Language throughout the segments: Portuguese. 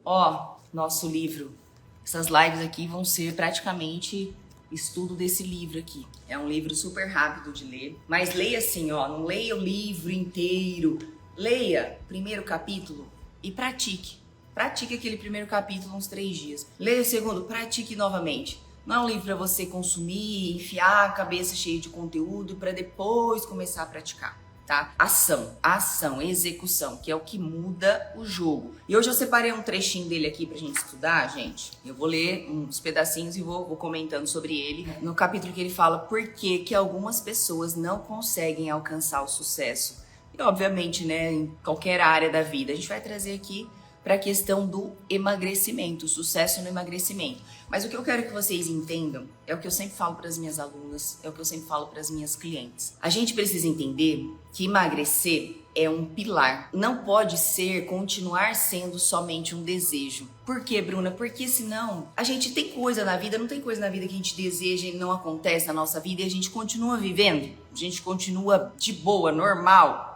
Ó, nosso livro. Essas lives aqui vão ser praticamente estudo desse livro aqui. É um livro super rápido de ler, mas leia assim, ó, não leia o livro inteiro. Leia o primeiro capítulo e pratique. Pratique aquele primeiro capítulo uns 3 dias. Leia o segundo, pratique novamente. Não é um livro para você consumir, enfiar a cabeça cheia de conteúdo para depois começar a praticar, tá? Ação, execução, que é o que muda o jogo. E hoje eu separei um trechinho dele aqui pra gente estudar, gente. Eu vou ler uns pedacinhos e vou comentando sobre ele. No capítulo que ele fala por que algumas pessoas não conseguem alcançar o sucesso. E obviamente, né, em qualquer área da vida. A gente vai trazer aqui para a questão do emagrecimento, sucesso no emagrecimento. Mas o que eu quero que vocês entendam é o que eu sempre falo para as minhas alunas, é o que eu sempre falo para as minhas clientes. A gente precisa entender que emagrecer é um pilar. Não pode continuar sendo somente um desejo. Por quê, Bruna? Porque senão a gente tem coisa na vida, não tem coisa na vida que a gente deseja e não acontece na nossa vida e a gente continua vivendo, a gente continua de boa, normal.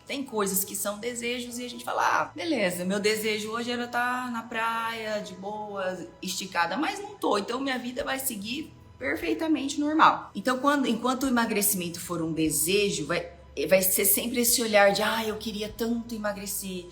Tem coisas que são desejos e a gente fala, beleza, meu desejo hoje era estar na praia, de boa, esticada, mas não tô, então minha vida vai seguir perfeitamente normal. Então, enquanto o emagrecimento for um desejo, vai ser sempre esse olhar de, eu queria tanto emagrecer,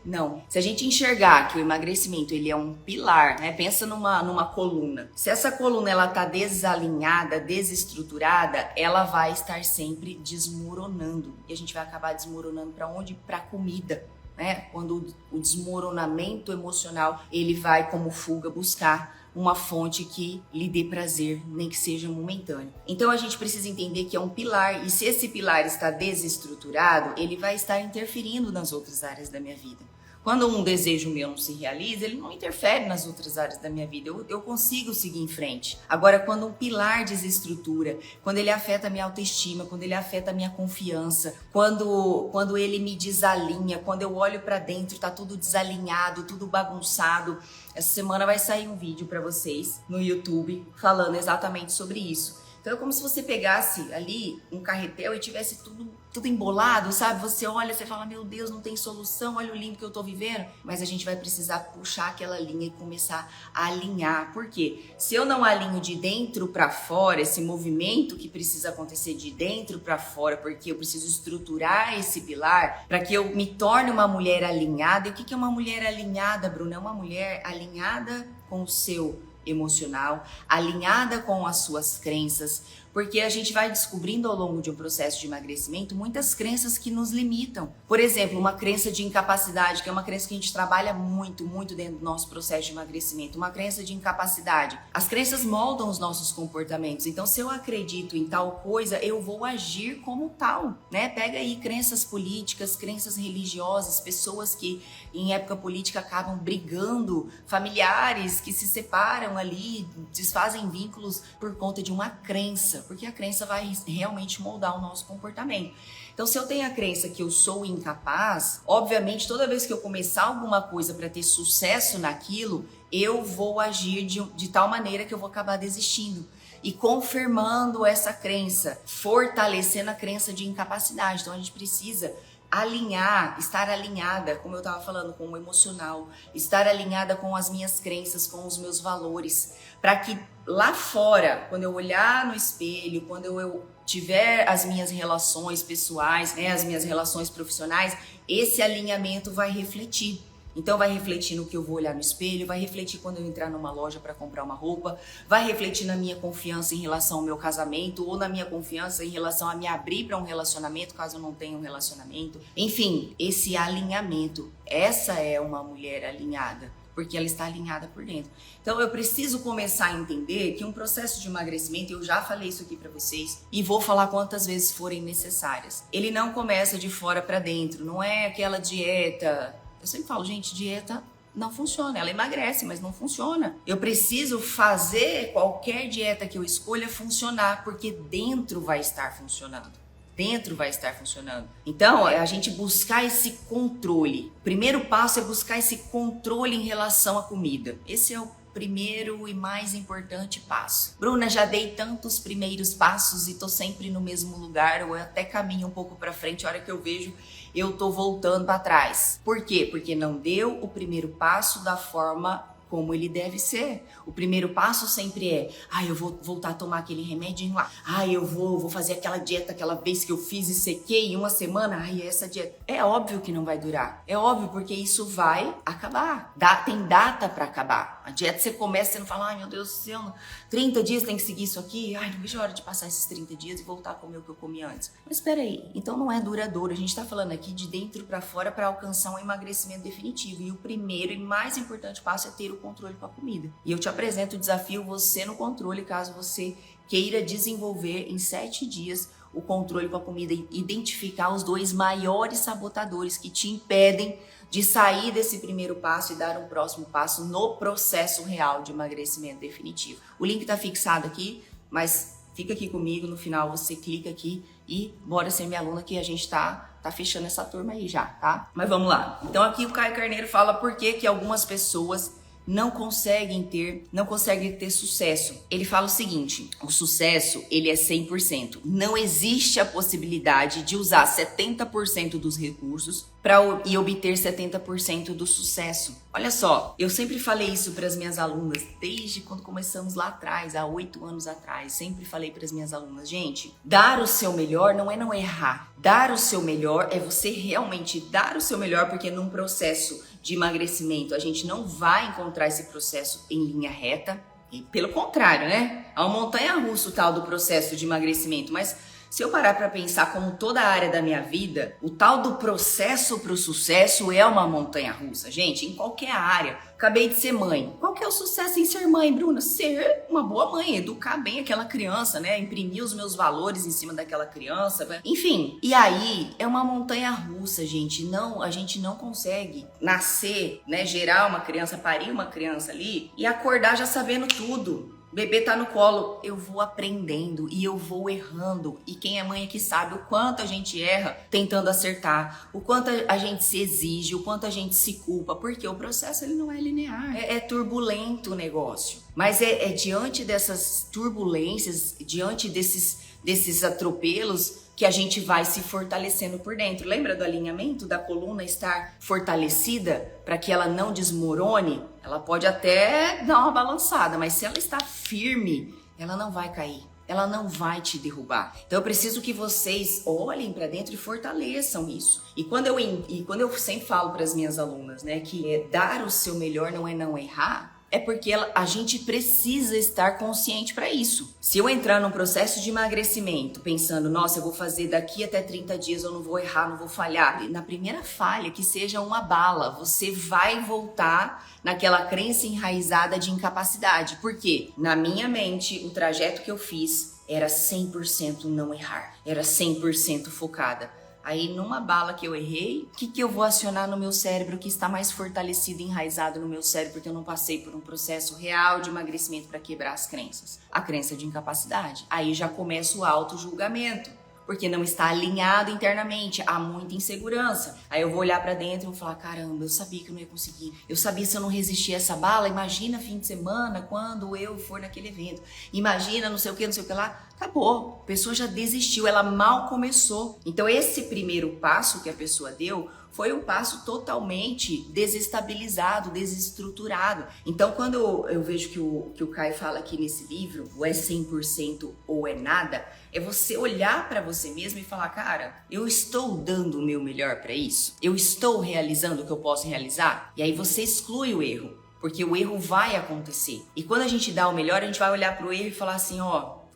Não, se a gente enxergar que o emagrecimento, ele é um pilar, né? Pensa numa coluna. Se essa coluna, ela tá desalinhada, desestruturada, ela vai estar sempre desmoronando. E a gente vai acabar desmoronando para onde? Pra comida, né? Quando o desmoronamento emocional, ele vai como fuga buscar uma fonte que lhe dê prazer, nem que seja momentâneo. Então a gente precisa entender que é um pilar, e se esse pilar está desestruturado, ele vai estar interferindo nas outras áreas da minha vida. Quando um desejo meu não se realiza, ele não interfere nas outras áreas da minha vida. Eu consigo seguir em frente. Agora, quando um pilar desestrutura, quando ele afeta a minha autoestima, quando ele afeta a minha confiança, quando ele me desalinha, quando eu olho para dentro, tá tudo desalinhado, tudo bagunçado. Essa semana vai sair um vídeo para vocês no YouTube falando exatamente sobre isso. Então é como se você pegasse ali um carretel e tivesse tudo embolado, sabe? Você olha, você fala, meu Deus, não tem solução, olha o limbo que eu tô vivendo. Mas a gente vai precisar puxar aquela linha e começar a alinhar. Por quê? Se eu não alinho de dentro para fora, esse movimento que precisa acontecer de dentro para fora, porque eu preciso estruturar esse pilar para que eu me torne uma mulher alinhada. E o que é uma mulher alinhada, Bruna? É uma mulher alinhada com o seu emocional, alinhada com as suas crenças, porque a gente vai descobrindo ao longo de um processo de emagrecimento muitas crenças que nos limitam. Por exemplo, uma crença de incapacidade, que é uma crença que a gente trabalha muito dentro do nosso processo de emagrecimento, uma crença de incapacidade. As crenças moldam os nossos comportamentos, então se eu acredito em tal coisa, eu vou agir como tal, né? Pega aí crenças políticas, crenças religiosas, pessoas que em época política acabam brigando, familiares que se separam ali, desfazem vínculos por conta de uma crença, porque a crença vai realmente moldar o nosso comportamento. Então, se eu tenho a crença que eu sou incapaz, obviamente, toda vez que eu começar alguma coisa para ter sucesso naquilo, eu vou agir de tal maneira que eu vou acabar desistindo. E confirmando essa crença, fortalecendo a crença de incapacidade. Então, a gente precisa alinhar, estar alinhada, como eu estava falando, com o emocional, estar alinhada com as minhas crenças, com os meus valores, para que lá fora, quando eu olhar no espelho, quando eu tiver as minhas relações pessoais, né, as minhas relações profissionais, esse alinhamento vai refletir. Então vai refletir no que eu vou olhar no espelho, vai refletir quando eu entrar numa loja para comprar uma roupa, vai refletir na minha confiança em relação ao meu casamento ou na minha confiança em relação a me abrir para um relacionamento, caso eu não tenha um relacionamento. Enfim, esse alinhamento, essa é uma mulher alinhada, porque ela está alinhada por dentro. Então eu preciso começar a entender que um processo de emagrecimento, eu já falei isso aqui para vocês e vou falar quantas vezes forem necessárias. Ele não começa de fora para dentro, não é aquela dieta. Eu sempre falo, gente, dieta não funciona. Ela emagrece, mas não funciona. Eu preciso fazer qualquer dieta que eu escolha funcionar, porque dentro vai estar funcionando. Dentro vai estar funcionando. Então, é a gente buscar esse controle. O primeiro passo é buscar esse controle em relação à comida. Esse é o primeiro e mais importante passo. Bruna, já dei tantos primeiros passos e tô sempre no mesmo lugar, ou eu até caminho um pouco para frente, a hora que eu vejo, eu tô voltando para trás. Por quê? Porque não deu o primeiro passo da forma como ele deve ser. O primeiro passo sempre é, eu vou voltar a tomar aquele remedinho lá. Eu vou fazer aquela dieta aquela vez que eu fiz e sequei em uma semana. Essa dieta. É óbvio que não vai durar. É óbvio, porque isso vai acabar. Tem data para acabar. A dieta você começa, você não fala, meu Deus do céu, 30 dias tem que seguir isso aqui. Não vejo a hora de passar esses 30 dias e voltar a comer o que eu comi antes. Mas espera aí, então não é duradouro. A gente tá falando aqui de dentro para fora para alcançar um emagrecimento definitivo. E o primeiro e mais importante passo é ter o controle com a comida. E eu te apresento o desafio Você no Controle, caso você queira desenvolver em 7 dias o controle com a comida e identificar os 2 maiores sabotadores que te impedem de sair desse primeiro passo e dar um próximo passo no processo real de emagrecimento definitivo. O link tá fixado aqui, mas fica aqui comigo, no final você clica aqui e bora ser minha aluna que a gente tá fechando essa turma aí já, tá? Mas vamos lá. Então aqui o Caio Carneiro fala por que algumas pessoas não conseguem ter sucesso. Ele fala o seguinte, o sucesso, ele é 100%. Não existe a possibilidade de usar 70% dos recursos e obter 70% do sucesso. Olha só, eu sempre falei isso para as minhas alunas, desde quando começamos lá atrás, há 8 anos atrás, sempre falei para as minhas alunas, gente, dar o seu melhor não é não errar. Dar o seu melhor é você realmente dar o seu melhor, porque num processo de emagrecimento a gente não vai encontrar esse processo em linha reta, e pelo contrário, né? É uma montanha-russa o tal do processo de emagrecimento, mas se eu parar para pensar como toda a área da minha vida, o tal do processo para o sucesso é uma montanha-russa, gente, em qualquer área. Acabei de ser mãe. Qual que é o sucesso em ser mãe, Bruna? Ser uma boa mãe, educar bem aquela criança, né? Imprimir os meus valores em cima daquela criança, enfim. E aí, é uma montanha-russa, gente. A gente não consegue nascer, né? Gerar uma criança, parir uma criança ali e acordar já sabendo tudo. O bebê tá no colo, eu vou aprendendo e eu vou errando. E quem é mãe aqui sabe o quanto a gente erra tentando acertar, o quanto a gente se exige, o quanto a gente se culpa, porque o processo ele não é linear, é turbulento o negócio. Mas é diante dessas turbulências, diante desses atropelos, que a gente vai se fortalecendo por dentro. Lembra do alinhamento da coluna estar fortalecida para que ela não desmorone? Ela pode até dar uma balançada, mas se ela está firme, ela não vai cair. Ela não vai te derrubar. Então eu preciso que vocês olhem para dentro e fortaleçam isso. E quando eu sempre falo para as minhas alunas, né, que dar o seu melhor não é não errar, é porque a gente precisa estar consciente para isso. Se eu entrar num processo de emagrecimento pensando, nossa, eu vou fazer daqui até 30 dias, eu não vou errar, não vou falhar. Na primeira falha, que seja uma bala, você vai voltar naquela crença enraizada de incapacidade. Por quê? Na minha mente, o trajeto que eu fiz era 100% não errar, era 100% focada. Aí, numa bala que eu errei, o que eu vou acionar no meu cérebro que está mais fortalecido e enraizado no meu cérebro porque eu não passei por um processo real de emagrecimento para quebrar as crenças? A crença de incapacidade. Aí já começa o auto-julgamento, porque não está alinhado internamente, há muita insegurança. Aí eu vou olhar para dentro e vou falar, caramba, eu sabia que eu não ia conseguir. Eu sabia se eu não resistir a essa bala, imagina fim de semana, quando eu for naquele evento. Imagina não sei o que lá. Acabou, a pessoa já desistiu, ela mal começou. Então esse primeiro passo que a pessoa deu foi um passo totalmente desestabilizado, desestruturado. Então quando eu vejo que o Caio fala aqui nesse livro, ou é 100% ou é nada, é você olhar para você mesmo e falar, cara, eu estou dando o meu melhor para isso? Eu estou realizando o que eu posso realizar? E aí você exclui o erro, porque o erro vai acontecer. E quando a gente dá o melhor, a gente vai olhar para o erro e falar assim,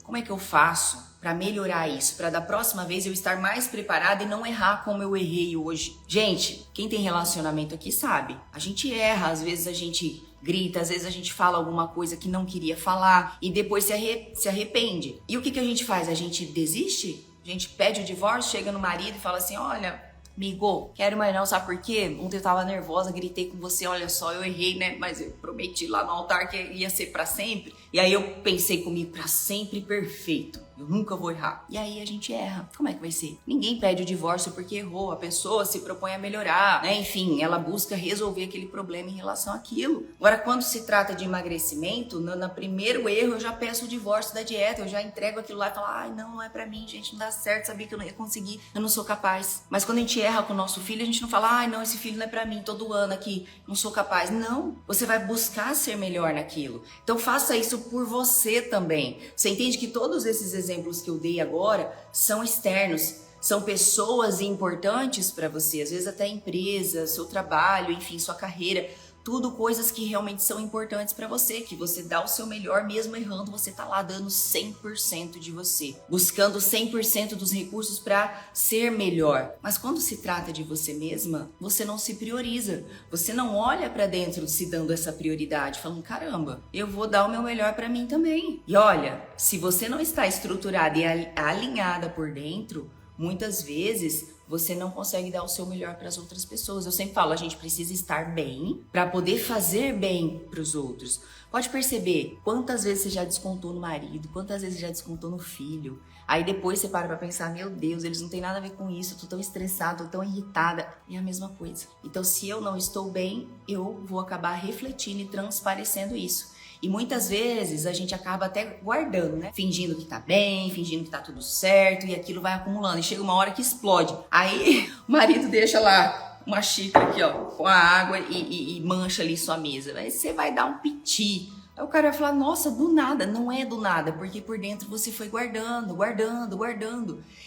como é que eu faço para melhorar isso? Para da próxima vez eu estar mais preparada e não errar como eu errei hoje. Gente, quem tem relacionamento aqui sabe. A gente erra, às vezes a gente grita, às vezes a gente fala alguma coisa que não queria falar e depois se arrepende. E o que a gente faz? A gente desiste? A gente pede o divórcio, chega no marido e fala assim, olha, amigo, quero mais não, sabe por quê? Ontem eu tava nervosa, gritei com você, olha só, eu errei, né? Mas eu prometi lá no altar que ia ser pra sempre. E aí eu pensei comigo, pra sempre perfeito. Eu nunca vou errar. E aí a gente erra. Como é que vai ser? Ninguém pede o divórcio porque errou. A pessoa se propõe a melhorar, né? Enfim, ela busca resolver aquele problema em relação àquilo. Agora, quando se trata de emagrecimento, no primeiro erro eu já peço o divórcio da dieta. Eu já entrego aquilo lá e falo, ai, não é pra mim, gente, não dá certo. Sabia que eu não ia conseguir. Eu não sou capaz. Mas quando a gente erra com o nosso filho, a gente não fala, ai, não, esse filho não é pra mim. Todo ano aqui, não sou capaz. Não. Você vai buscar ser melhor naquilo. Então faça isso por você também. Você entende que todos esses exemplos que eu dei agora são externos, são pessoas importantes para você, às vezes até empresa, seu trabalho, enfim, sua carreira, tudo coisas que realmente são importantes para você, que você dá o seu melhor, mesmo errando, você tá lá dando 100% de você, buscando 100% dos recursos para ser melhor. Mas quando se trata de você mesma, você não se prioriza, você não olha para dentro se dando essa prioridade, falando, caramba, eu vou dar o meu melhor para mim também. E olha, se você não está estruturada e alinhada por dentro, muitas vezes você não consegue dar o seu melhor para as outras pessoas. Eu sempre falo, a gente precisa estar bem para poder fazer bem para os outros. Pode perceber quantas vezes você já descontou no marido, quantas vezes você já descontou no filho. Aí depois você para pensar, meu Deus, eles não têm nada a ver com isso, eu tô tão estressada, tô tão irritada. É a mesma coisa. Então, se eu não estou bem, eu vou acabar refletindo e transparecendo isso. E muitas vezes a gente acaba até guardando, né? Fingindo que tá bem, fingindo que tá tudo certo, e aquilo vai acumulando. E chega uma hora que explode. Aí o marido deixa lá uma xícara aqui, ó, com a água e mancha ali sua mesa. Aí você vai dar um piti. Aí o cara vai falar, nossa, do nada. Não é do nada, porque por dentro você foi guardando.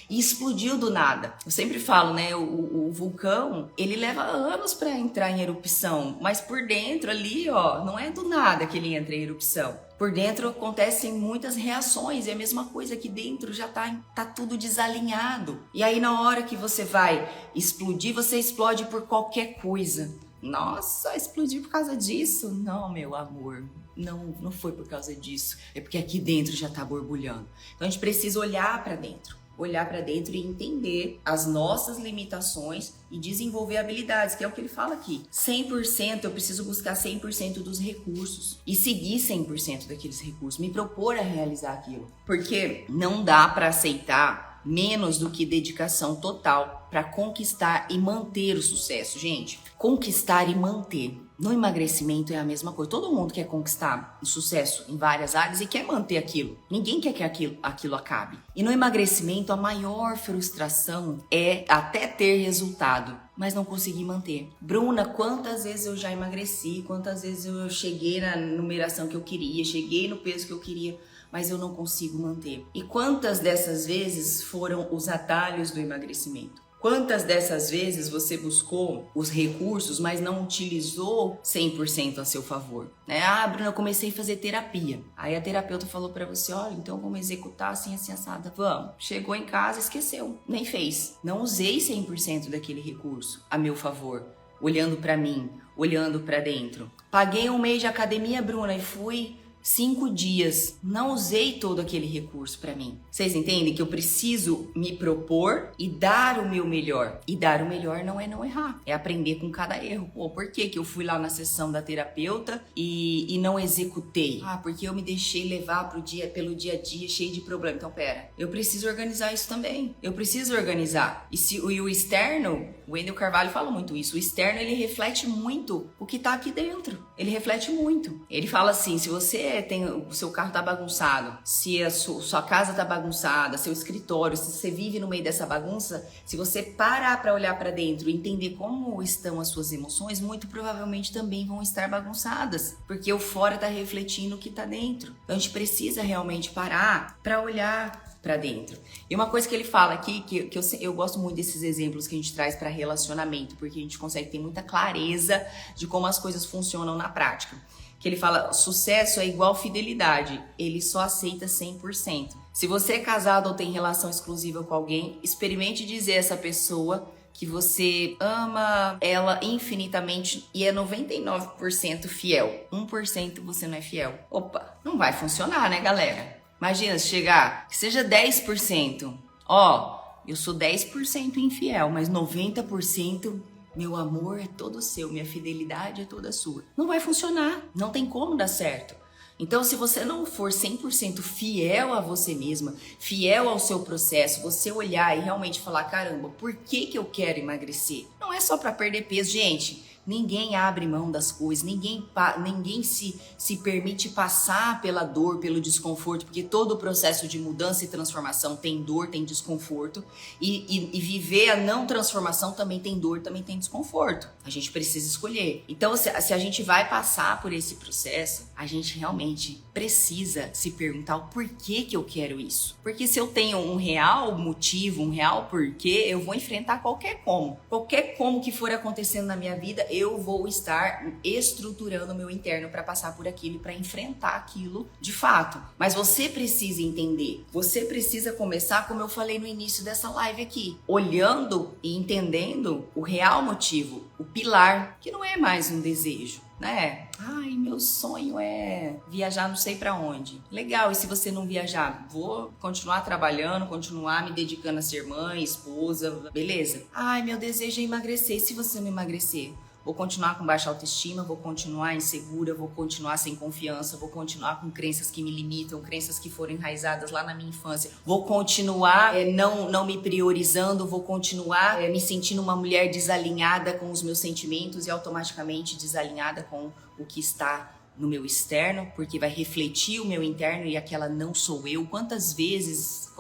E explodiu do nada. Eu sempre falo, né, o vulcão, ele leva anos para entrar em erupção. Mas por dentro ali, ó, não é do nada que ele entra em erupção. Por dentro acontecem muitas reações, e a mesma coisa aqui dentro já tá tudo desalinhado. E aí na hora que você vai explodir, você explode por qualquer coisa. Nossa, explodiu por causa disso? Não, meu amor, não foi por causa disso. É porque aqui dentro já tá borbulhando. Então a gente precisa olhar para dentro. Olhar para dentro e entender as nossas limitações e desenvolver habilidades, que é o que ele fala aqui. 100%, eu preciso buscar 100% dos recursos e seguir 100% daqueles recursos, me propor a realizar aquilo. Porque não dá para aceitar menos do que dedicação total para conquistar e manter o sucesso, gente. Conquistar e manter. No emagrecimento é a mesma coisa. Todo mundo quer conquistar o sucesso em várias áreas e quer manter aquilo. Ninguém quer que aquilo acabe. E no emagrecimento, a maior frustração é até ter resultado, mas não conseguir manter. Bruna, quantas vezes eu já emagreci? Quantas vezes eu cheguei na numeração que eu queria? Cheguei no peso que eu queria? Mas eu não consigo manter. E quantas dessas vezes foram os atalhos do emagrecimento? Quantas dessas vezes você buscou os recursos, mas não utilizou 100% a seu favor? Né? Ah, Bruna, eu comecei a fazer terapia. Aí a terapeuta falou pra você, olha, então vamos executar assim, assada. Vamos. Chegou em casa, esqueceu. Nem fez. Não usei 100% daquele recurso a meu favor. Olhando pra mim, olhando pra dentro. Paguei um mês de academia, Bruna, e fui 5 dias, não usei todo aquele recurso para mim. Vocês entendem que eu preciso me propor e dar o meu melhor. E dar o melhor não é não errar, é aprender com cada erro. Pô, por que eu fui lá na sessão da terapeuta e não executei? Ah, porque eu me deixei levar pelo dia a dia cheio de problema. Então, pera, eu preciso organizar isso também. Eu preciso organizar. E o externo, o Wendel Carvalho fala muito isso, o externo ele reflete muito o que tá aqui dentro. Ele reflete muito. Ele fala assim, se você o seu carro tá bagunçado, se a sua casa tá bagunçada, seu escritório, se você vive no meio dessa bagunça, se você parar para olhar para dentro e entender como estão as suas emoções, muito provavelmente também vão estar bagunçadas, porque o fora tá refletindo o que tá dentro. Então a gente precisa realmente parar para olhar para dentro. E uma coisa que ele fala aqui, que eu gosto muito desses exemplos que a gente traz para relacionamento, porque a gente consegue ter muita clareza de como as coisas funcionam na prática. Que ele fala, sucesso é igual fidelidade, ele só aceita 100%. Se você é casado ou tem relação exclusiva com alguém, experimente dizer a essa pessoa que você ama ela infinitamente e é 99% fiel. 1% você não é fiel. Opa, não vai funcionar, né, galera? Imagina se chegar, que seja 10%. Ó, eu sou 10% infiel, mas 90%... meu amor é todo seu, minha fidelidade é toda sua. Não vai funcionar, não tem como dar certo. Então, se você não for 100% fiel a você mesma, fiel ao seu processo, você olhar e realmente falar, caramba, por que que eu quero emagrecer? Não é só para perder peso, gente. Ninguém abre mão das coisas, ninguém se permite passar pela dor, pelo desconforto, porque todo o processo de mudança e transformação tem dor, tem desconforto, e viver a não transformação também tem dor, também tem desconforto. A gente precisa escolher. Então, se a gente vai passar por esse processo, a gente realmente precisa se perguntar o porquê que eu quero isso. Porque se eu tenho um real motivo, um real porquê, eu vou enfrentar qualquer como que for acontecendo na minha vida, eu vou estar estruturando o meu interno para passar por aquilo e para enfrentar aquilo de fato. Mas você precisa entender, você precisa começar, como eu falei no início dessa live aqui, olhando e entendendo o real motivo, o pilar, que não é mais um desejo, né? Ai, meu sonho é viajar não sei pra onde. Legal, e se você não viajar? Vou continuar trabalhando, continuar me dedicando a ser mãe, esposa, beleza? Ai, meu desejo é emagrecer. E se você não emagrecer? Vou continuar com baixa autoestima, vou continuar insegura, vou continuar sem confiança, vou continuar com crenças que me limitam, crenças que foram enraizadas lá na minha infância. Vou continuar não me priorizando, vou continuar me sentindo uma mulher desalinhada com os meus sentimentos e automaticamente desalinhada com o que está no meu externo, porque vai refletir o meu interno e aquela não sou eu. Quantas vezes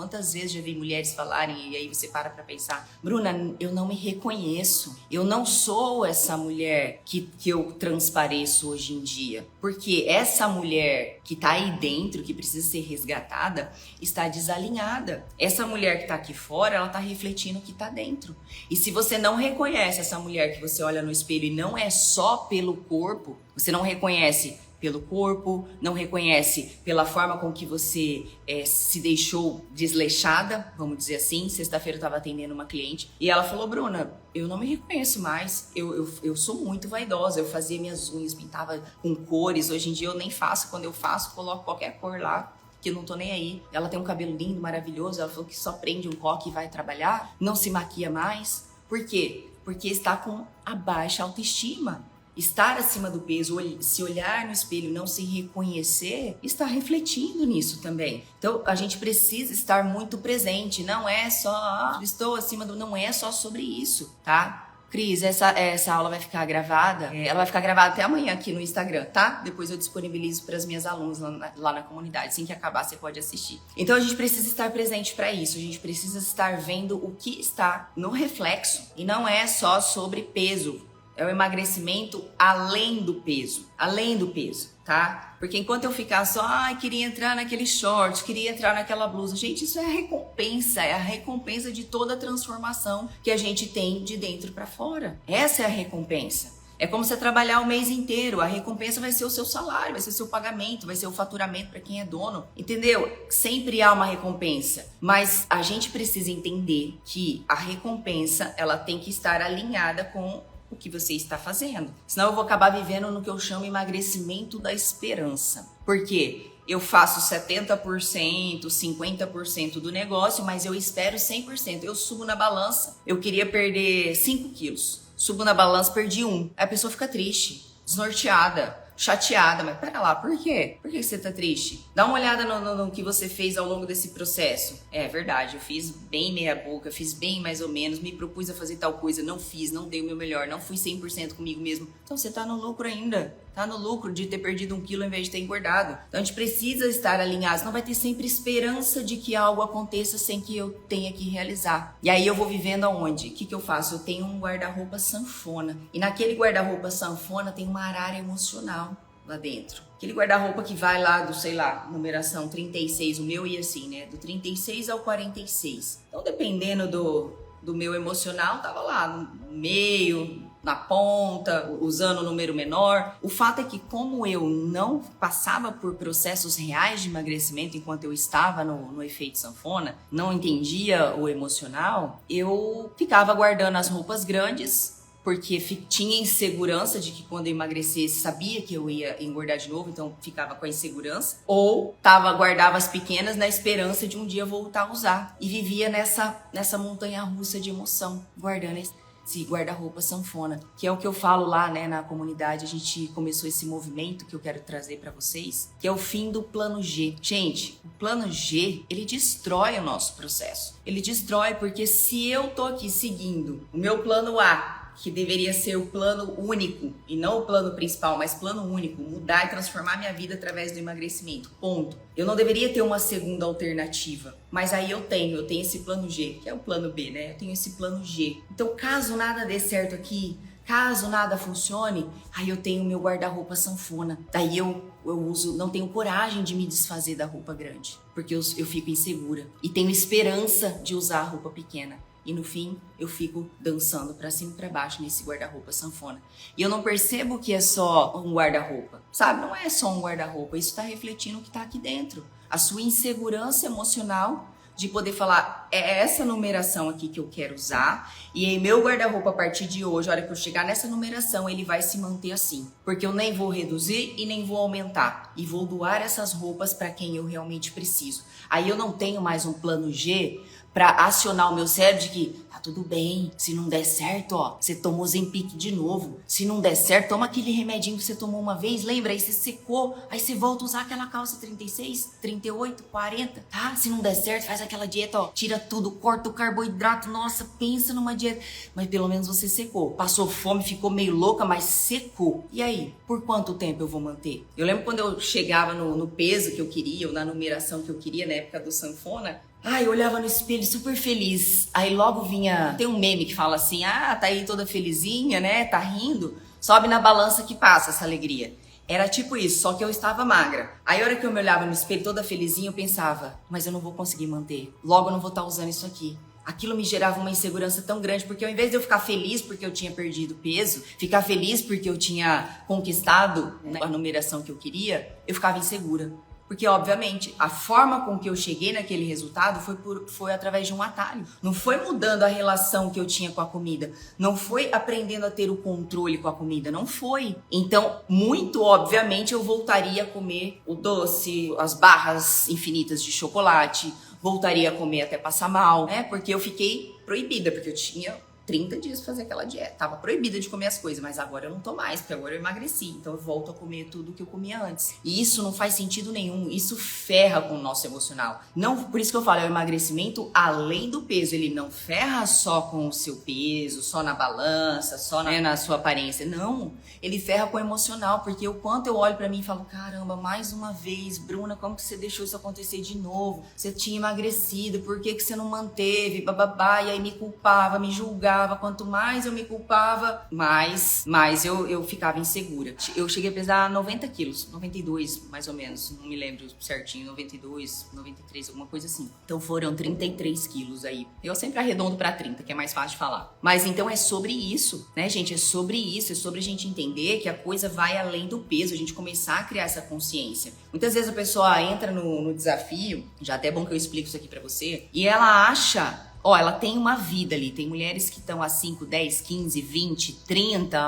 já vi mulheres falarem, e aí você para pra pensar, Bruna, eu não me reconheço, eu não sou essa mulher que eu transpareço hoje em dia, porque essa mulher que tá aí dentro, que precisa ser resgatada, está desalinhada. Essa mulher que tá aqui fora, ela tá refletindo o que tá dentro. E se você não reconhece essa mulher que você olha no espelho e não é só pelo corpo, você não reconhece pelo corpo, não reconhece pela forma com que você se deixou desleixada, vamos dizer assim. Sexta-feira eu estava atendendo uma cliente e ela falou, Bruna, eu não me reconheço mais, eu sou muito vaidosa, eu fazia minhas unhas, pintava com cores, hoje em dia eu nem faço, quando eu faço, coloco qualquer cor lá, que eu não tô nem aí. Ela tem um cabelo lindo, maravilhoso, ela falou que só prende um coque e vai trabalhar, não se maquia mais. Por quê? Porque está com a baixa autoestima. Estar acima do peso, se olhar no espelho, não se reconhecer, está refletindo nisso também. Então, a gente precisa estar muito presente. Não é só, estou acima do... Não é só sobre isso, tá? Cris, essa aula vai ficar gravada. Ela vai ficar gravada até amanhã aqui no Instagram, tá? Depois eu disponibilizo para as minhas alunas lá na comunidade. Assim que acabar, você pode assistir. Então, a gente precisa estar presente para isso. A gente precisa estar vendo o que está no reflexo. E não é só sobre peso. É o emagrecimento além do peso, tá? Porque enquanto eu ficar só, queria entrar naquele short, queria entrar naquela blusa, gente, isso é a recompensa de toda a transformação que a gente tem de dentro para fora. Essa é a recompensa. É como você trabalhar o mês inteiro, a recompensa vai ser o seu salário, vai ser o seu pagamento, vai ser o faturamento para quem é dono, entendeu? Sempre há uma recompensa, mas a gente precisa entender que a recompensa, ela tem que estar alinhada com o que você está fazendo. Senão eu vou acabar vivendo no que eu chamo emagrecimento da esperança. Por quê? Eu faço 70%, 50% do negócio, mas eu espero 100%. Eu subo na balança, eu queria perder 5 quilos. Subo na balança, perdi 1. Aí a pessoa fica triste, desnorteada, chateada, mas pera lá, por quê? Por que você tá triste? Dá uma olhada no que você fez ao longo desse processo. É verdade, eu fiz bem meia boca, fiz bem mais ou menos, me propus a fazer tal coisa, não fiz, não dei o meu melhor, não fui 100% comigo mesmo. Então você tá no lucro ainda. Tá no lucro de ter perdido 1 quilo ao invés de ter engordado. Então a gente precisa estar alinhado, senão vai ter sempre esperança de que algo aconteça sem que eu tenha que realizar. E aí eu vou vivendo aonde? O que eu faço? Eu tenho um guarda-roupa sanfona. E naquele guarda-roupa sanfona tem uma arara emocional lá dentro. Aquele guarda-roupa que vai lá do, sei lá, numeração 36, o meu ia assim, né? Do 36 ao 46. Então dependendo do meu emocional, tava lá no meio, na ponta, usando o número menor. O fato é que como eu não passava por processos reais de emagrecimento enquanto eu estava no efeito sanfona, não entendia o emocional, eu ficava guardando as roupas grandes, porque tinha insegurança de que quando eu emagrecesse, sabia que eu ia engordar de novo, então ficava com a insegurança. Ou guardava as pequenas na esperança de um dia voltar a usar. E vivia nessa montanha russa de emoção, guardando esse guarda-roupa sanfona, que é o que eu falo lá, né, na comunidade. A gente começou esse movimento que eu quero trazer para vocês, que é o fim do plano G. Gente, o plano G, ele destrói o nosso processo. Ele destrói porque se eu tô aqui seguindo o meu plano A, que deveria ser o plano único e não o plano principal, mas plano único, mudar e transformar minha vida através do emagrecimento, ponto. Eu não deveria ter uma segunda alternativa, mas aí eu tenho esse plano G, que é o plano B, né? Eu tenho esse plano G. Então, caso nada dê certo aqui, caso nada funcione, aí eu tenho meu guarda-roupa sanfona. Daí eu uso, não tenho coragem de me desfazer da roupa grande, porque eu fico insegura e tenho esperança de usar a roupa pequena. E no fim, eu fico dançando pra cima e pra baixo nesse guarda-roupa sanfona. E eu não percebo que é só um guarda-roupa, sabe? Não é só um guarda-roupa, isso tá refletindo o que tá aqui dentro. A sua insegurança emocional de poder falar, é essa numeração aqui que eu quero usar, e aí meu guarda-roupa a partir de hoje, a hora que eu chegar nessa numeração, ele vai se manter assim. Porque eu nem vou reduzir e nem vou aumentar. E vou doar essas roupas para quem eu realmente preciso. Aí eu não tenho mais um plano G para acionar o meu cérebro de que tá tudo bem, se não der certo, ó, você tomou Zempic de novo. Se não der certo, toma aquele remedinho que você tomou uma vez, lembra? Aí você secou, aí você volta a usar aquela calça 36, 38, 40, tá? Se não der certo, faz aquela dieta, ó, tira tudo, corta o carboidrato, nossa, pensa numa dieta. Mas pelo menos você secou. Passou fome, ficou meio louca, mas secou. E aí, por quanto tempo eu vou manter? Eu lembro quando eu chegava no peso que eu queria, ou na numeração que eu queria, na época do sanfona, eu olhava no espelho super feliz, aí logo vinha, tem um meme que fala assim, tá aí toda felizinha, né, tá rindo, sobe na balança que passa essa alegria. Era tipo isso, só que eu estava magra. Aí a hora que eu me olhava no espelho toda felizinha, eu pensava, mas eu não vou conseguir manter, logo eu não vou estar usando isso aqui. Aquilo me gerava uma insegurança tão grande, porque ao invés de eu ficar feliz porque eu tinha perdido peso, ficar feliz porque eu tinha conquistado, né, a numeração que eu queria, eu ficava insegura. Porque, obviamente, a forma com que eu cheguei naquele resultado foi através de um atalho. Não foi mudando a relação que eu tinha com a comida. Não foi aprendendo a ter o controle com a comida. Não foi. Então, muito obviamente, eu voltaria a comer o doce, as barras infinitas de chocolate. Voltaria a comer até passar mal, né? Porque eu fiquei proibida, porque eu tinha 30 dias pra fazer aquela dieta. Tava proibida de comer as coisas, mas agora eu não tô mais, porque agora eu emagreci. Então eu volto a comer tudo que eu comia antes. E isso não faz sentido nenhum. Isso ferra com o nosso emocional. Não, por isso que eu falo, é o emagrecimento além do peso. Ele não ferra só com o seu peso, só na balança, só na sua aparência. Não, ele ferra com o emocional, porque o quanto eu olho pra mim e falo, caramba, mais uma vez, Bruna, como que você deixou isso acontecer de novo? Você tinha emagrecido, por que você não manteve? Bababá, e aí me culpava, me julgava. Quanto mais eu me culpava, mais eu ficava insegura. Eu cheguei a pesar 90 quilos, 92 mais ou menos, não me lembro certinho, 92, 93, alguma coisa assim. Então foram 33 quilos aí. Eu sempre arredondo pra 30, que é mais fácil de falar. Mas então é sobre isso, né, gente? É sobre isso, é sobre a gente entender que a coisa vai além do peso, a gente começar a criar essa consciência. Muitas vezes a pessoa entra no desafio, já até é bom que eu explico isso aqui pra você, e ela acha... ela tem uma vida ali, tem mulheres que estão há 5, 10, 15, 20, 30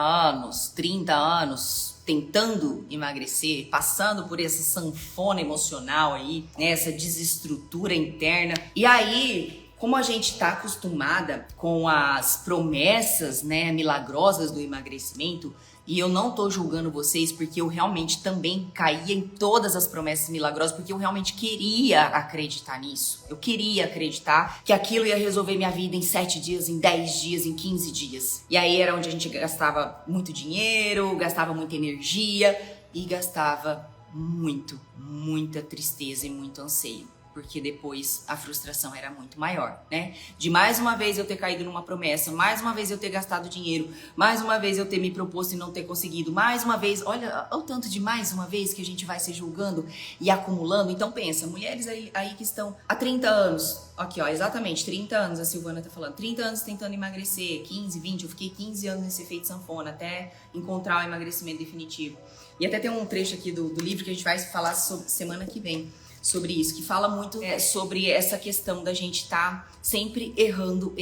anos tentando emagrecer, passando por essa sanfona emocional aí, né, essa desestrutura interna. E aí, como a gente tá acostumada com as promessas, né, milagrosas do emagrecimento, e eu não tô julgando vocês porque eu realmente também caía em todas as promessas milagrosas, porque eu realmente queria acreditar nisso. Eu queria acreditar que aquilo ia resolver minha vida em 7 dias, em 10 dias, em 15 dias. E aí era onde a gente gastava muito dinheiro, gastava muita energia e gastava muita tristeza e muito anseio. Porque depois a frustração era muito maior, né? De mais uma vez eu ter caído numa promessa, mais uma vez eu ter gastado dinheiro, mais uma vez eu ter me proposto e não ter conseguido, mais uma vez, olha o tanto de mais uma vez que a gente vai se julgando e acumulando. Então pensa, mulheres aí que estão há 30 anos, aqui ó, exatamente 30 anos, a Silvana tá falando, 30 anos tentando emagrecer, 15, 20, eu fiquei 15 anos nesse efeito sanfona, até encontrar o emagrecimento definitivo. E até tem um trecho aqui do livro que a gente vai falar sobre semana que vem, sobre isso, que fala muito sobre essa questão da gente estar sempre errando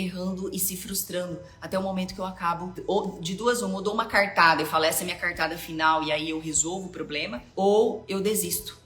e se frustrando, até o momento que eu acabo, ou de duas uma, eu dou uma cartada e falo, essa é minha cartada final, e aí eu resolvo o problema, ou eu desisto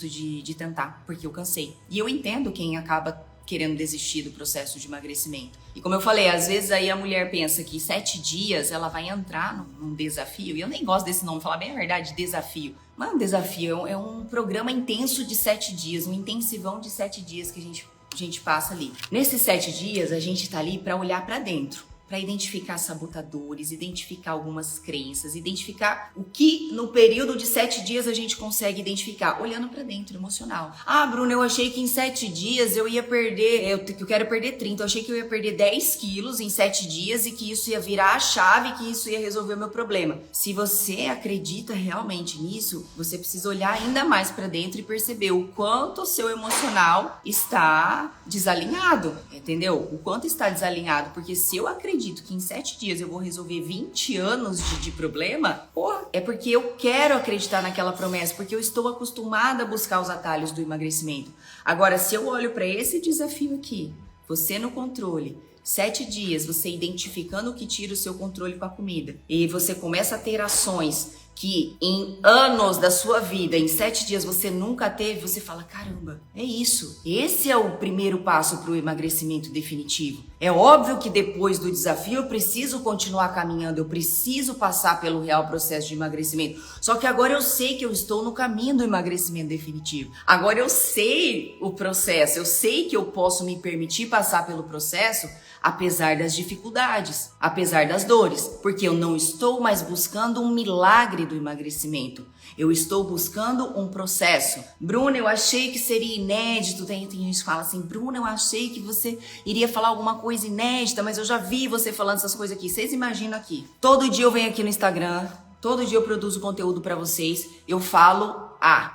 de tentar, porque eu cansei. E eu entendo quem acaba querendo desistir do processo de emagrecimento. E como eu falei, às vezes aí a mulher pensa que 7 dias ela vai entrar num desafio, e eu nem gosto desse nome, falar bem a verdade, desafio. Não é um desafio, é um programa intenso de 7 dias, um intensivão de 7 dias que a gente passa ali. Nesses 7 dias, a gente tá ali para olhar para dentro, para identificar sabotadores, identificar algumas crenças, identificar o que no período de 7 dias a gente consegue identificar, olhando para dentro, emocional. Ah, Bruna, eu achei que em 7 dias eu ia perder, eu quero perder 30, eu achei que eu ia perder 10 quilos em 7 dias e que isso ia virar a chave, que isso ia resolver o meu problema. Se você acredita realmente nisso, você precisa olhar ainda mais para dentro e perceber o quanto o seu emocional está desalinhado, entendeu? O quanto está desalinhado, porque se eu acredito que em 7 dias eu vou resolver 20 anos de problema, porra, é porque eu quero acreditar naquela promessa, porque eu estou acostumada a buscar os atalhos do emagrecimento. Agora, se eu olho para esse desafio aqui, você no controle, 7 dias, você identificando o que tira o seu controle com a comida, e você começa a ter ações que em anos da sua vida, em 7 dias você nunca teve, você fala, caramba, é isso. Esse é o primeiro passo para o emagrecimento definitivo. É óbvio que depois do desafio eu preciso continuar caminhando, eu preciso passar pelo real processo de emagrecimento. Só que agora eu sei que eu estou no caminho do emagrecimento definitivo. Agora eu sei o processo, eu sei que eu posso me permitir passar pelo processo apesar das dificuldades, apesar das dores, porque eu não estou mais buscando um milagre do emagrecimento. Eu estou buscando um processo. Bruna, eu achei que seria inédito. Tem gente que fala assim, Bruna, eu achei que você iria falar alguma coisa inédita, mas eu já vi você falando essas coisas aqui. Vocês imaginam aqui? Todo dia eu venho aqui no Instagram, todo dia eu produzo conteúdo pra vocês, eu falo A.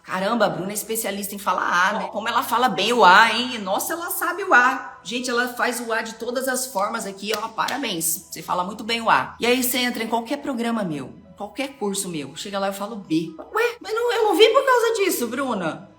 Caramba, a Bruna é especialista em falar A, né? Como ela fala bem o A, hein? Nossa, ela sabe o A. Gente, ela faz o A de todas as formas aqui, ó, parabéns. Você fala muito bem o A. E aí você entra em qualquer programa meu, qualquer curso meu, chega lá e eu falo B. Ué, mas eu não vim por causa disso, Bruna.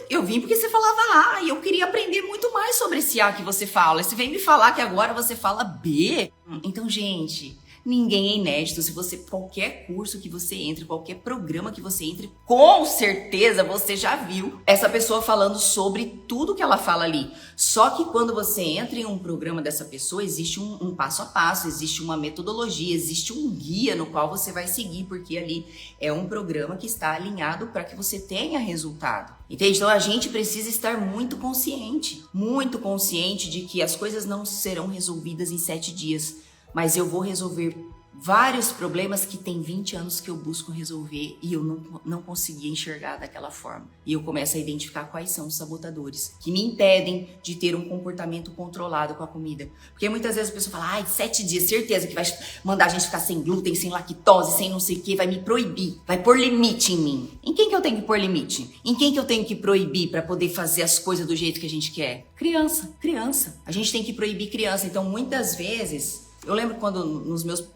Eu vim porque você falava A e eu queria aprender muito mais sobre esse A que você fala. E você vem me falar que agora você fala B? Então, gente, ninguém é inédito. Se você, qualquer curso que você entre, qualquer programa que você entre, com certeza você já viu essa pessoa falando sobre tudo que ela fala ali. Só que quando você entra em um programa dessa pessoa, existe um passo a passo, existe uma metodologia, existe um guia no qual você vai seguir, porque ali é um programa que está alinhado para que você tenha resultado. Entende? Então a gente precisa estar muito consciente de que as coisas não serão resolvidas em 7 dias. Mas eu vou resolver vários problemas que tem 20 anos que eu busco resolver e eu não conseguia enxergar daquela forma. E eu começo a identificar quais são os sabotadores que me impedem de ter um comportamento controlado com a comida. Porque muitas vezes a pessoa fala, ai, 7 dias, certeza que vai mandar a gente ficar sem glúten, sem lactose, sem não sei o que, vai me proibir, vai pôr limite em mim. Em quem que eu tenho que pôr limite? Em quem que eu tenho que proibir para poder fazer as coisas do jeito que a gente quer? Criança. A gente tem que proibir criança. Então, muitas vezes, eu lembro quando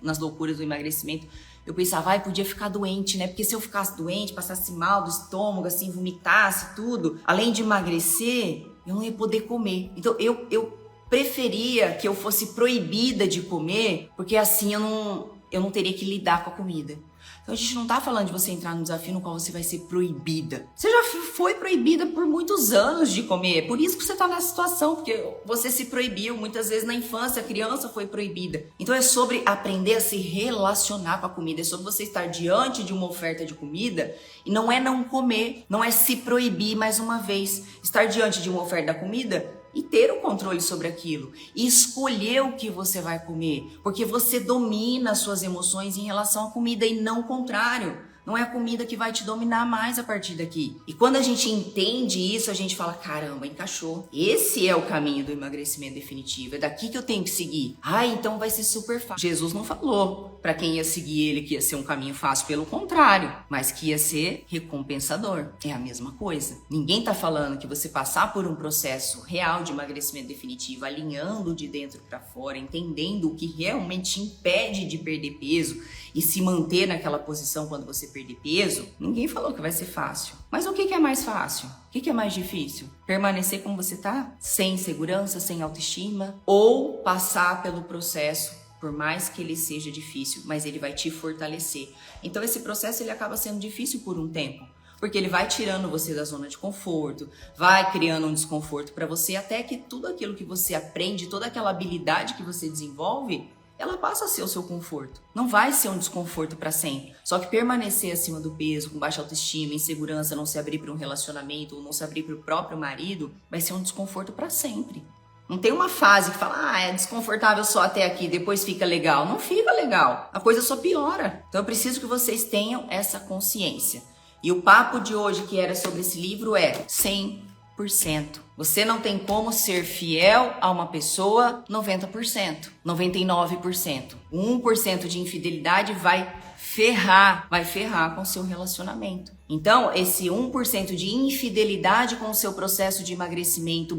nas loucuras do emagrecimento, eu pensava, ai, podia ficar doente, né? Porque se eu ficasse doente, passasse mal do estômago, assim, vomitasse tudo, além de emagrecer, eu não ia poder comer. Então, eu preferia que eu fosse proibida de comer, porque assim eu não teria que lidar com a comida. Então a gente não tá falando de você entrar num desafio no qual você vai ser proibida. Você já foi proibida por muitos anos de comer. É por isso que você tá nessa situação, porque você se proibiu. Muitas vezes na infância a criança foi proibida. Então é sobre aprender a se relacionar com a comida. É sobre você estar diante de uma oferta de comida e não é não comer, não é se proibir mais uma vez. Estar diante de uma oferta da comida e ter o controle sobre aquilo. E escolher o que você vai comer. Porque você domina as suas emoções em relação à comida e não o contrário. Não é a comida que vai te dominar mais a partir daqui. E quando a gente entende isso, a gente fala, caramba, encaixou. Esse é o caminho do emagrecimento definitivo. É daqui que eu tenho que seguir. Ah, então vai ser super fácil. Jesus não falou para quem ia seguir ele que ia ser um caminho fácil, pelo contrário, mas que ia ser recompensador. É a mesma coisa. Ninguém tá falando que você passar por um processo real de emagrecimento definitivo, alinhando de dentro para fora, entendendo o que realmente impede de perder peso e se manter naquela posição quando você perder peso, ninguém falou que vai ser fácil. Mas o que é mais fácil? O que é mais difícil? Permanecer como você tá? Sem segurança, sem autoestima? Ou passar pelo processo, por mais que ele seja difícil, mas ele vai te fortalecer. Então esse processo ele acaba sendo difícil por um tempo. Porque ele vai tirando você da zona de conforto, vai criando um desconforto para você, até que tudo aquilo que você aprende, toda aquela habilidade que você desenvolve, ela passa a ser o seu conforto. Não vai ser um desconforto para sempre. Só que permanecer acima do peso, com baixa autoestima, insegurança, não se abrir para um relacionamento ou não se abrir para o próprio marido, vai ser um desconforto para sempre. Não tem uma fase que fala, é desconfortável só até aqui, depois fica legal. Não fica legal. A coisa só piora. Então eu preciso que vocês tenham essa consciência. E o papo de hoje que era sobre esse livro é 100%. Você não tem como ser fiel a uma pessoa 90%, 99%. 1% de infidelidade vai ferrar com o seu relacionamento. Então, esse 1% de infidelidade com o seu processo de emagrecimento,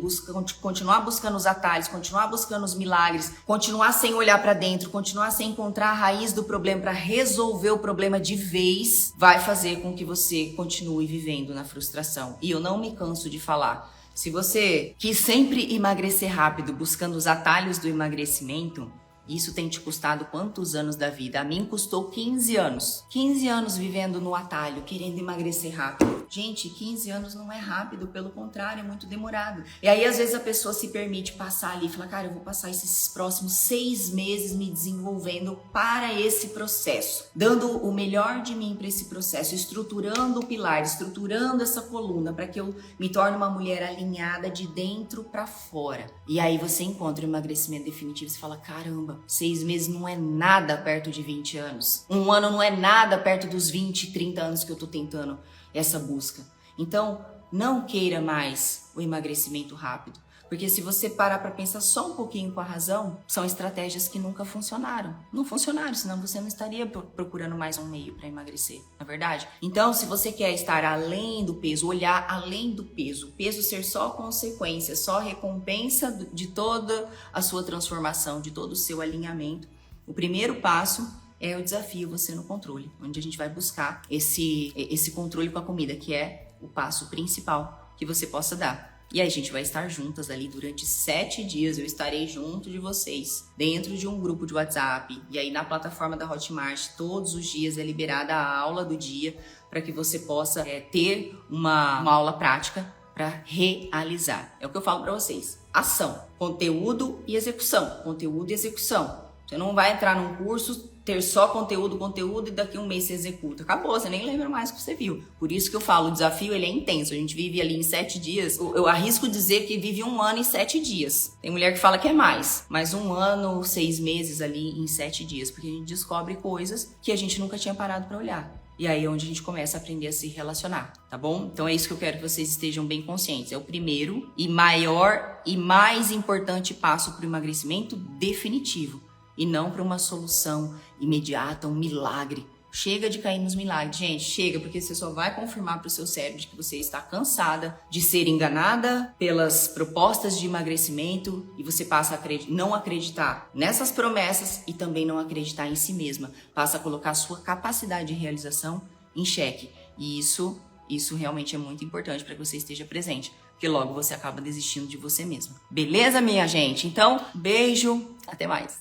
continuar buscando os atalhos, continuar buscando os milagres, continuar sem olhar para dentro, continuar sem encontrar a raiz do problema para resolver o problema de vez, vai fazer com que você continue vivendo na frustração. E eu não me canso de falar. Se você quis sempre emagrecer rápido, buscando os atalhos do emagrecimento, isso tem te custado quantos anos da vida? A mim custou 15 anos. 15 anos vivendo no atalho, querendo emagrecer rápido. Gente, 15 anos não é rápido, pelo contrário, é muito demorado. E aí, às vezes, a pessoa se permite passar ali e falar, cara, eu vou passar esses próximos 6 meses me desenvolvendo para esse processo. Dando o melhor de mim para esse processo, estruturando o pilar, estruturando essa coluna para que eu me torne uma mulher alinhada de dentro para fora. E aí você encontra o emagrecimento definitivo e fala, caramba, 6 meses não é nada perto de 20 anos. 1 ano não é nada perto dos 20, 30 anos que eu tô tentando essa busca. Então, não queira mais o emagrecimento rápido. Porque se você parar para pensar só um pouquinho com a razão, são estratégias que nunca funcionaram. Não funcionaram, senão você não estaria procurando mais um meio para emagrecer, não é verdade? Então, se você quer estar além do peso, olhar além do peso, o peso ser só consequência, só recompensa de toda a sua transformação, de todo o seu alinhamento, o primeiro passo é o desafio Você no Controle, onde a gente vai buscar esse controle com a comida, que é o passo principal que você possa dar. E aí a gente vai estar juntas ali durante 7 dias, eu estarei junto de vocês, dentro de um grupo de WhatsApp, e aí na plataforma da Hotmart, todos os dias é liberada a aula do dia, para que você possa ter uma aula prática para realizar. É o que eu falo para vocês, ação, conteúdo e execução, conteúdo e execução. Você não vai entrar num curso, ter só conteúdo e daqui a um mês você executa. Acabou, você nem lembra mais o que você viu. Por isso que eu falo, o desafio ele é intenso. A gente vive ali em 7 dias. Eu arrisco dizer que vive 1 ano em 7 dias. Tem mulher que fala que é mais, mas 1 ano, 6 meses ali em 7 dias. Porque a gente descobre coisas que a gente nunca tinha parado para olhar. E aí é onde a gente começa a aprender a se relacionar, tá bom? Então é isso que eu quero que vocês estejam bem conscientes. É o primeiro e maior e mais importante passo para o emagrecimento definitivo. E não para uma solução imediata, um milagre. Chega de cair nos milagres, gente, chega, porque você só vai confirmar para o seu cérebro de que você está cansada de ser enganada pelas propostas de emagrecimento e você passa a não acreditar nessas promessas e também não acreditar em si mesma. Passa a colocar a sua capacidade de realização em xeque. E isso realmente é muito importante para que você esteja presente, porque logo você acaba desistindo de você mesma. Beleza, minha gente? Então, beijo, até mais.